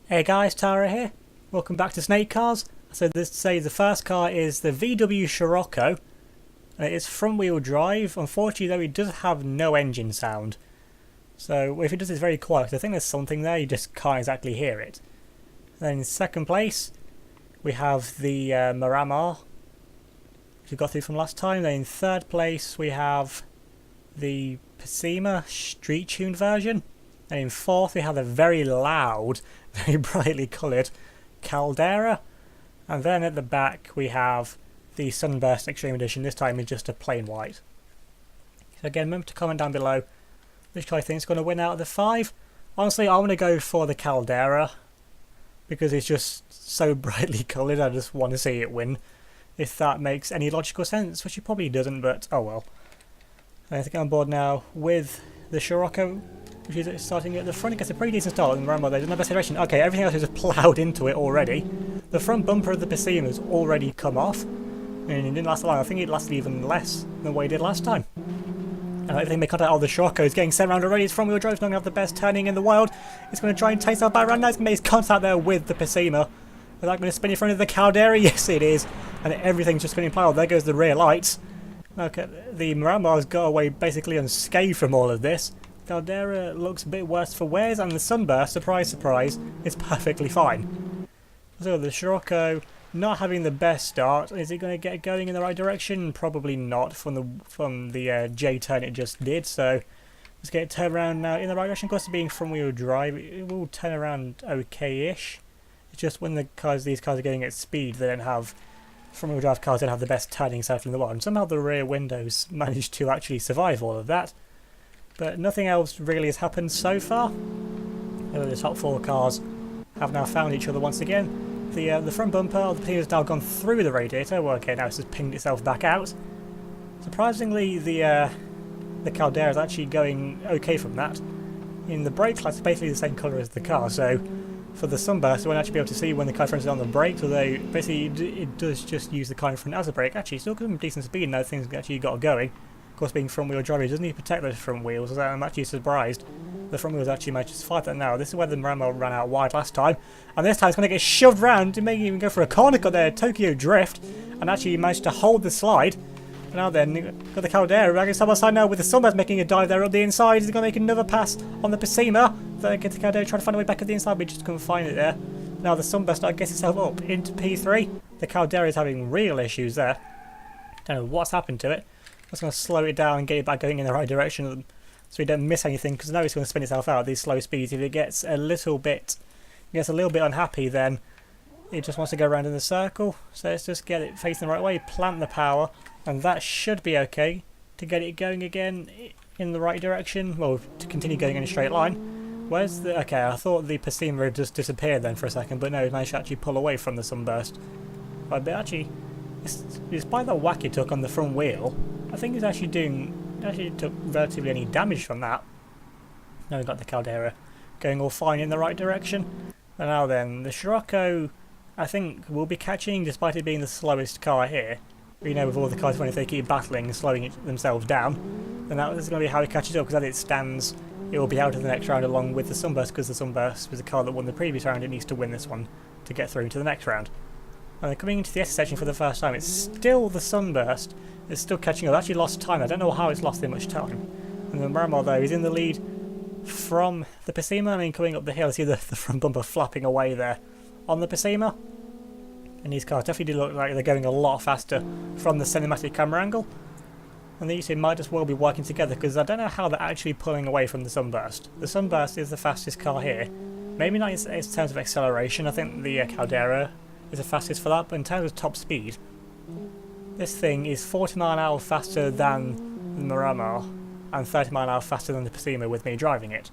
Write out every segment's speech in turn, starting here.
Hey guys, Tara here. Welcome back to Snake Cars. So the first car is the VW Scirocco. And it is front wheel drive. Unfortunately though, it does have no engine sound. So if it does, it's very quiet. I think there's something there, you just can't exactly hear it. Then in second place, we have the Mania, which we got through from last time. Then in third place, we have the Pacima street tuned version. And in fourth, we have a very loud, very brightly coloured Caldera. And then at the back, we have the Sunburst Extreme Edition. This time is just a plain white. So again, remember to comment down below which car I think is going to win out of the 5. Honestly, I want to go for the Caldera because it's just so brightly coloured. I just want to see it win. If that makes any logical sense, which it probably doesn't, but oh well. I think I'm on board now with the Scirocco, which is starting at the front. It gets a pretty decent start, and remember, there's another acceleration. Okay, everything else is just ploughed into it already. The front bumper of the Pacima has already come off, and it didn't last long. I think it lasted even less than what it did last time. Everything made contact. Oh, the Scirocco is getting sent around already. It's front wheel drive. It's not going to have the best turning in the world. It's going to try and take itself back around now. It's going to make its contact there with the Pacima. Is that going to spin in front of the Caldera? Yes, it is. And everything's just spinning ploughed. There goes the rear lights. Okay, the Miramar's got away basically unscathed from all of this. Caldera looks a bit worse for wears, and the Sunburst, surprise surprise, is perfectly fine. So the Scirocco not having the best start. Is it going to get going in the right direction? Probably not from the J turn it just did. So let's get it turned around now in the right direction. Of course, being front wheel drive, it will turn around okay-ish. It's just when these cars are going at speed, they don't have front wheel drive cars don't have the best turning circle in the world. And somehow the rear windows managed to actually survive all of that. But nothing else really has happened so far. The top 4 cars have now found each other once again. The front bumper of the Pacima has now gone through the radiator. Well, okay, now it's just pinged itself back out. Surprisingly, the Caldera is actually going okay from that. In the brake lights, it's basically the same colour as the car, so for the Sunburst, you won't actually be able to see when the car in front is on the brakes, although basically it does just use the car in front as a brake. Actually, it's still got some decent speed now, things actually got going. Of course, being front wheel drive, it doesn't need to protect those front wheels, so I'm actually surprised the front wheels actually managed to survive that now. This is where the Mania ran out wide last time, and this time it's going to get shoved round, it may even go for a corner cut there, Tokyo Drift, and actually managed to hold the slide. And now then, got the Caldera back side by side now with the Sunburst making a dive there up the inside. He's going to make another pass on the Pacima. Then get the Caldera trying to find a way back at the inside, but just couldn't find it there. Now the Sunburst gets itself up into P3. The Caldera is having real issues there. Don't know what's happened to it. I'm just going to slow it down and get it back going in the right direction so we don't miss anything, because now it's going to spin itself out at these slow speeds. If it gets a little bit unhappy, then it just wants to go around in the circle. So let's just get it facing the right way, plant the power, and that should be okay to get it going again in the right direction. Well, to continue going in a straight line. Where's the... Okay, I thought the Pacima had just disappeared then for a second, but no, it managed to actually pull away from the Sunburst. But actually, despite the whack it took on the front wheel, I think it's actually took relatively any damage from that. Now we've got the Caldera going all fine in the right direction. And now then, the Scirocco, I think, will be catching, despite it being the slowest car here. You know, with all the cars, if they keep battling and slowing themselves down, then that is going to be how it catches up, because as it stands, it will be out of the next round along with the Sunburst, because the Sunburst was the car that won the previous round. It needs to win this one to get through to the next round. And then coming into the S section for the first time, it's still the Sunburst. It's still catching up. It actually lost time. I don't know how it's lost so much time. And the Mania, though, is in the lead from the Pacima. I mean, coming up the hill, see the front bumper flapping away there on the Pacima. And these cars definitely do look like they're going a lot faster from the cinematic camera angle. And these two might as well be working together, because I don't know how they're actually pulling away from the Sunburst. The Sunburst is the fastest car here. Maybe not in terms of acceleration. I think the Caldera is the fastest for that, but in terms of top speed, this thing is 40 mile an hour faster than the Mania and 30 mile an hour faster than the Pacima with me driving it.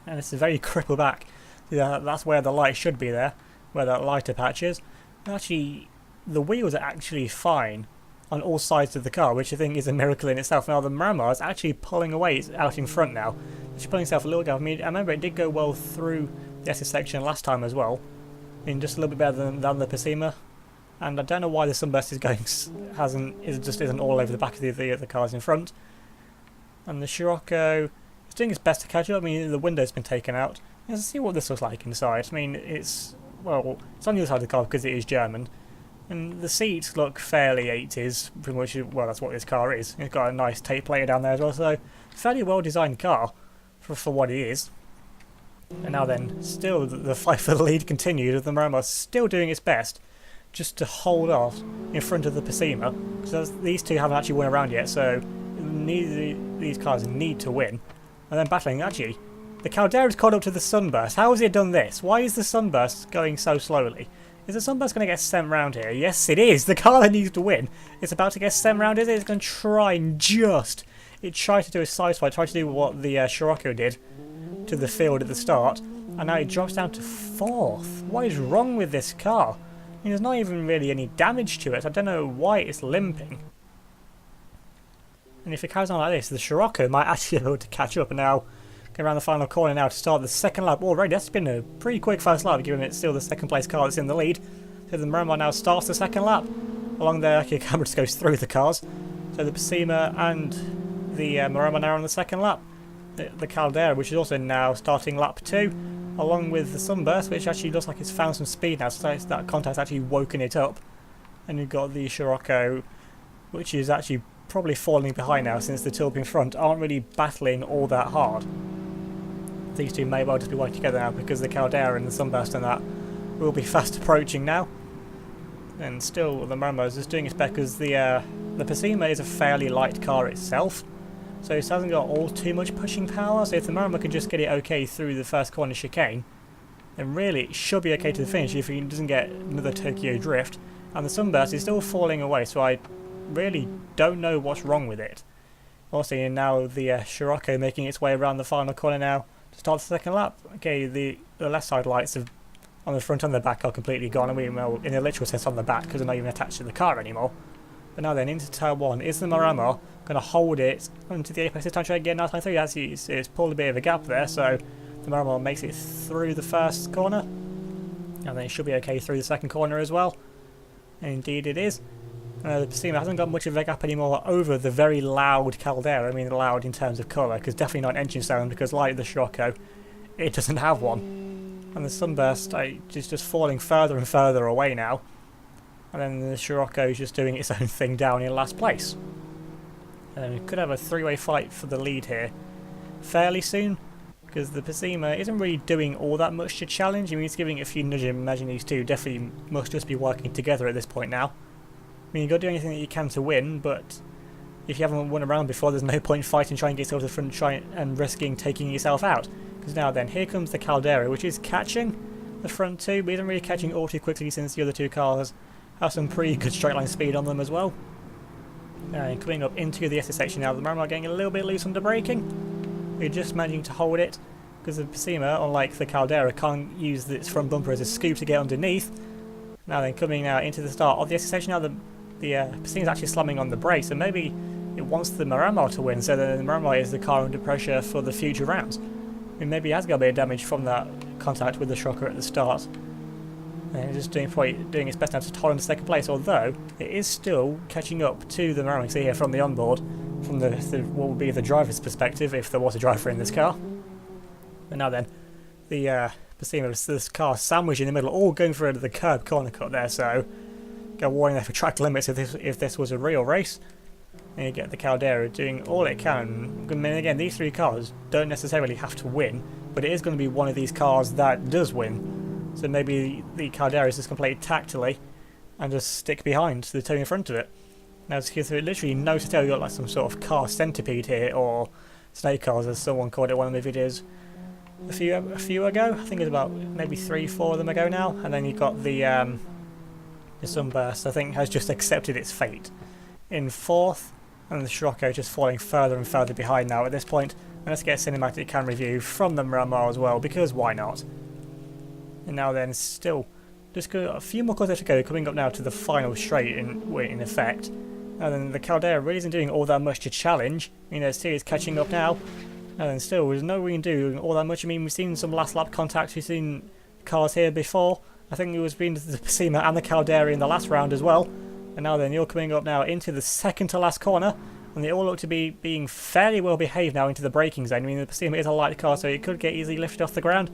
And it's a very crippled back. That's where the light should be there, where that lighter patch is. And actually, the wheels are actually fine on all sides of the car, which I think is a miracle in itself. Now the Mania is actually pulling away out in front now. It's pulling itself a little down. I mean, I remember it did go well through the SS section last time as well. I mean, just a little bit better than the Pacima. And I don't know why the Sunburst isn't all over the back of the cars in front. And the Scirocco is doing its best to catch up. I mean, the window's been taken out. Let's see what this looks like inside. I mean, it's on the other side of the car because it is German. And the seats look fairly 80s, pretty much. Well, that's what this car is. It's got a nice tape player down there as well, so fairly well designed car for what it is. And now then, still the fight for the lead continued, the Mania still doing its best just to hold off in front of the Pacima, because these two haven't actually won a round yet, so neither of these cars need to win. And then battling, actually, the Caldera's caught up to the Sunburst. How has it done this? Why is the Sunburst going so slowly? Is the Sunburst going to get sent round here? Yes, it is. The car that needs to win is about to get sent round, is it? It's going to try and just... It tried to do a side swipe, tried to do what the Scirocco did to the field at the start, and now it drops down to 4th. What is wrong with this car? I mean, there's not even really any damage to it. I don't know why it's limping. And if it carries on like this, the Scirocco might actually be able to catch up and now get around the final corner now to start the second lap. Already, that's been a pretty quick first lap, given it's still the second place car that's in the lead. So the Mania now starts the second lap. Along there, actually, the camera just goes through the cars. So the Pacima and the Mania now on the second lap. The Caldera, which is also now starting lap 2, along with the Sunburst, which actually looks like it's found some speed now, so that contact's actually woken it up. And you've got the Scirocco, which is actually probably falling behind now since the two up in front aren't really battling all that hard. These two may well just be working together now because the Caldera and the Sunburst and that will be fast approaching now. And still the Mania is just doing its best because the Pacima is a fairly light car itself, so it hasn't got all too much pushing power, so if the Mania can just get it okay through the first corner chicane, then really it should be okay to the finish if it doesn't get another Tokyo drift. And the Sunburst is still falling away, so I really don't know what's wrong with it. Also, now the Scirocco making its way around the final corner now to start the second lap. Okay, the left side lights on the front and the back are completely gone, and well, in the literal sense on the back because they're not even attached to the car anymore. But now then, into turn 1, is the Mania going to hold it onto the apex this time, try again? Now time 3, it's pulled a bit of a gap there, so the Mania makes it through the first corner, and then it should be okay through the second corner as well. And indeed it is. The Pacima hasn't got much of a gap anymore over the very loud Caldera. I mean loud in terms of colour, because definitely not an engine sound, because like the Scirocco, it doesn't have one. And the Sunburst is just falling further and further away now. And then the Scirocco is just doing its own thing down in last place. And we could have a three-way fight for the lead here fairly soon, because the Pacima isn't really doing all that much to challenge. I mean, it's giving it a few nudges. Imagine these two definitely must just be working together at this point now. I mean, you've got to do anything that you can to win, but if you haven't won a round before, there's no point fighting, trying to get yourself to the front, trying and risking taking yourself out. Because now then, here comes the Caldera, which is catching the front two, but isn't really catching all too quickly since the other two cars have some pretty good straight line speed on them as well. And coming up into the SS section now, the Mania getting a little bit loose under braking. We're just managing to hold it, because the Pacima, unlike the Caldera, can't use its front bumper as a scoop to get underneath. Now then, coming now into the start of the SS section, now the Pacima is actually slamming on the brakes, so maybe it wants the Mania to win, so that the Mania is the car under pressure for the future rounds. I mean, maybe it has got a bit of damage from that contact with the Scirocco at the start. And it's just doing its best now to hold on to second place, although it is still catching up to the Mania. See here from the onboard, from the what would be the driver's perspective if there was a driver in this car. But now then, the Pacima, this car sandwiched in the middle, all going for the curb corner cut there, so get a warning there for track limits if this was a real race. And you get the Caldera doing all it can. I mean, again, these three cars don't necessarily have to win, but it is going to be one of these cars that does win. So maybe the Caldera is just completely tactily and just stick behind the two in front of it. Now, so literally nose to tail, you've got like some sort of car centipede here, or snake cars as someone called it in one of my videos a few ago. I think it's about maybe 3-4 of them ago now. And then you've got the Sunburst, I think, has just accepted its fate in 4th, and the Scirocco just falling further and further behind now at this point. And let's get a cinematic camera review from the Mania as well, because why not? And now then, still just got a few more cars to go, coming up now to the final straight in effect. And then the Caldera really isn't doing all that much to challenge. I mean, there's it's catching up now. And then still, there's no we can do all that much. I mean, we've seen some last lap contacts, we've seen cars here before. I think it was between the Pacima and the Caldera in the last round as well. And now then, you're coming up now into the second to last corner, and they all look to be being fairly well behaved now into the braking zone. I mean, the Pacima is a light car, so it could get easily lifted off the ground.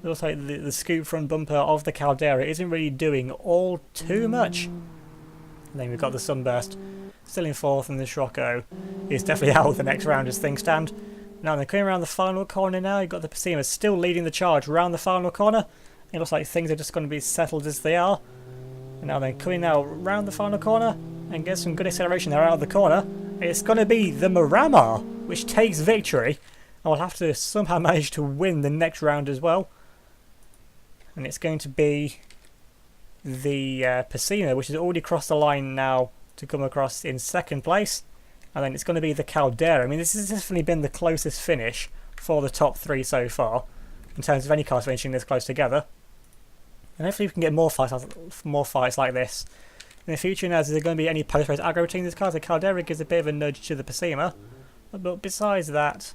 It looks like the scoop front bumper of the Caldera isn't really doing all too much. And then we've got the Sunburst still in fourth, and the Scirocco is definitely out of the next round as things stand. Now they're coming around the final corner now. You've got the Pacema still leading the charge around the final corner. It looks like things are just going to be settled as they are. And now they're coming now around the final corner and get some good acceleration there out of the corner. It's going to be the Miramar which takes victory. And will have to somehow manage to win the next round as well. And it's going to be the Pacema, which has already crossed the line now to come across in second place. And then it's going to be the Caldera. I mean, this has definitely been the closest finish for the top three so far, in terms of any cars finishing this close together. And hopefully we can get more fights like this in the future. Now, is there going to be any post-race aggro between these cars? The Caldera gives a bit of a nudge to the Pacema. But besides that,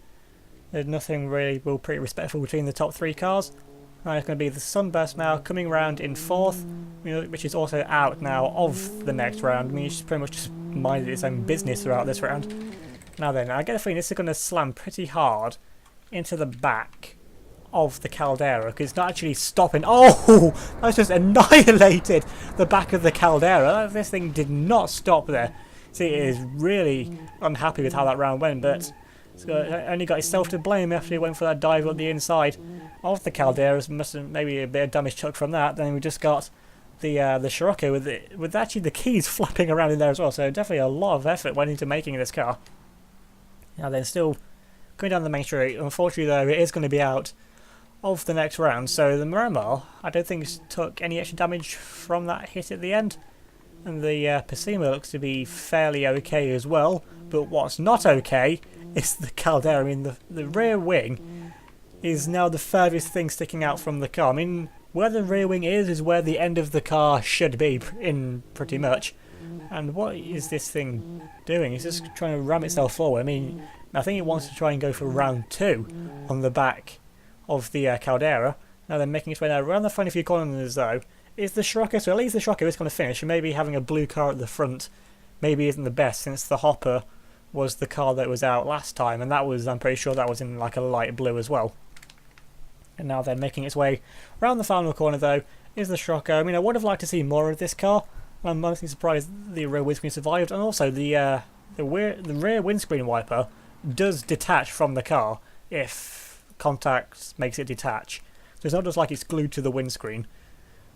there's nothing really pretty respectful between the top three cars. And it's going to be the Sunburst now coming round in fourth, which is also out now of the next round. I mean, it's pretty much just minded its own business throughout this round. Now then, I get the feeling this is going to slam pretty hard into the back of the Caldera, because it's not actually stopping. Oh, that's just annihilated the back of the Caldera. This thing did not stop there. See, it is really unhappy with how that round went, but it's only got itself to blame after it went for that dive up the inside of the Caldera. Maybe a bit of damage took from that. Then we just got the Scirocco with actually the keys flapping around in there as well. So definitely a lot of effort went into making this car. Now then, still going down the main street. Unfortunately though, it is going to be out of the next round. So the Miramar, I don't think took any extra damage from that hit at the end. And the Pacema looks to be fairly okay as well. But what's not okay is the Caldera. I mean, the rear wing is now the furthest thing sticking out from the car. I mean, where the rear wing is where the end of the car should be, in pretty much. And what is this thing doing? It's just trying to ram itself forward. I mean, I think it wants to try and go for round 2 on the back of the Caldera. Now they're making its way now around the final few corners though. Is the Scirocco, so at least the Scirocco is going to finish, and maybe having a blue car at the front maybe isn't the best, since the Hopper was the car that was out last time, and that was, I'm pretty sure that was in like a light blue as well. And now they're making its way around the final corner though is the Scirocco. I mean, I would have liked to see more of this car. I'm mostly surprised the rear windscreen survived, and also the rear windscreen wiper does detach from the car if contact makes it detach. So it's not just like it's glued to the windscreen.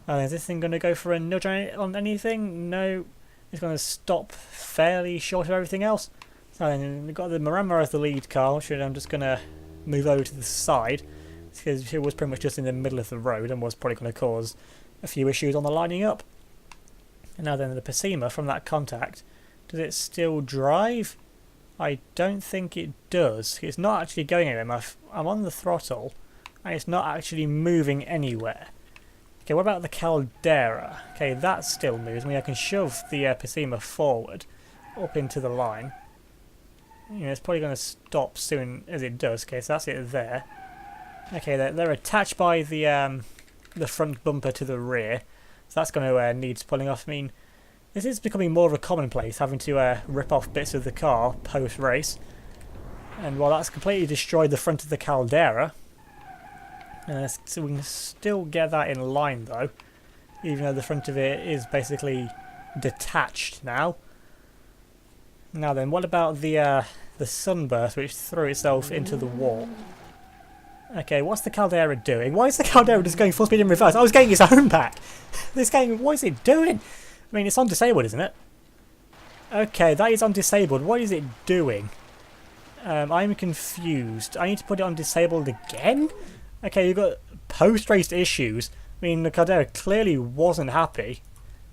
Is this thing going to go for a nudge on anything? No. It's going to stop fairly short of everything else. So then we've got the Miramar as the lead car, which I'm just going to move over to the side, because it was pretty much just in the middle of the road and was probably going to cause a few issues on the lining up. And now then the Pacema from that contact, does it still drive? I don't think it does. It's not actually going anywhere. I'm on the throttle and it's not actually moving anywhere. Okay, what about the Caldera? Okay, that still moves. I mean, I can shove the Pacema forward up into the line. You know, it's probably going to stop soon as it does. Okay, so that's it there. Okay, they're attached by the front bumper to the rear, so that's going to need pulling off. I mean, this is becoming more of a commonplace, having to rip off bits of the car post-race. And while that's completely destroyed the front of the Caldera, so we can still get that in line though, even though the front of it is basically detached now. Now then, what about the Sunburst, which threw itself into the wall? Okay, what's the Caldera doing? Why is the Caldera just going full speed in reverse? I was getting its own back. This game, what is it doing? I mean, it's on disabled, isn't it? Okay, that is on disabled. What is it doing? I'm confused. I need to put it on disabled again? Okay, you've got post-race issues. I mean, the Caldera clearly wasn't happy.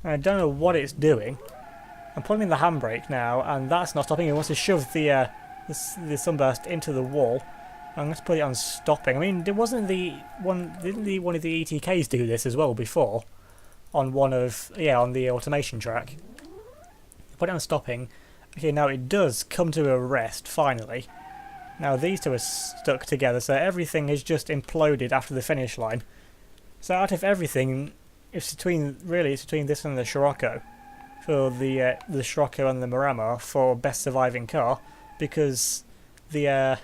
I don't know what it's doing. I'm putting in the handbrake now, and that's not stopping. It wants to shove the Sunburst into the wall. I'm going to put it on stopping. I mean, didn't one of the ETKs do this as well before? On on the automation track. Put it on stopping. Okay, now it does come to a rest, finally. Now these two are stuck together, so everything has just imploded after the finish line. So out of everything, it's between this and the Scirocco. For the Scirocco and the Miramar for best surviving car, because the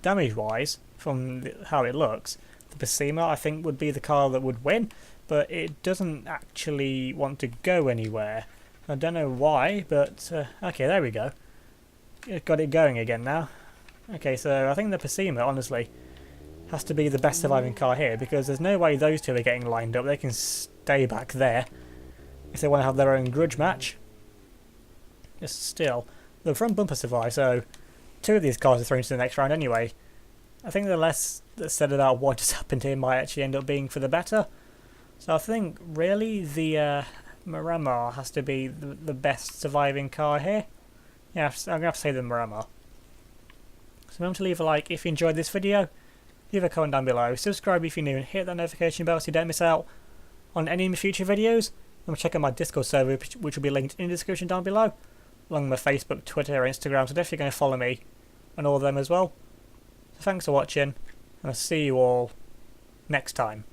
damage-wise, from how it looks, the Bessemer I think would be the car that would win, but it doesn't actually want to go anywhere. I don't know why, but okay, there we go. It got it going again now. Okay, so I think the Bessemer, honestly, has to be the best surviving car here, because there's no way those two are getting lined up. They can stay back there if they want to have their own grudge match. Just still, the front bumper survived, so two of these cars are thrown to the next round anyway. I think the less that's said about what just happened here might actually end up being for the better. So I think really the Miramar has to be the best surviving car here. Yeah, I'm going to have to say the Miramar. So remember to leave a like if you enjoyed this video, leave a comment down below, subscribe if you're new, and hit that notification bell so you don't miss out on any of my future videos. And check out my Discord server, which will be linked in the description down below, along with my Facebook, Twitter, Instagram, so definitely going to follow me on all of them as well. So thanks for watching, and I'll see you all next time.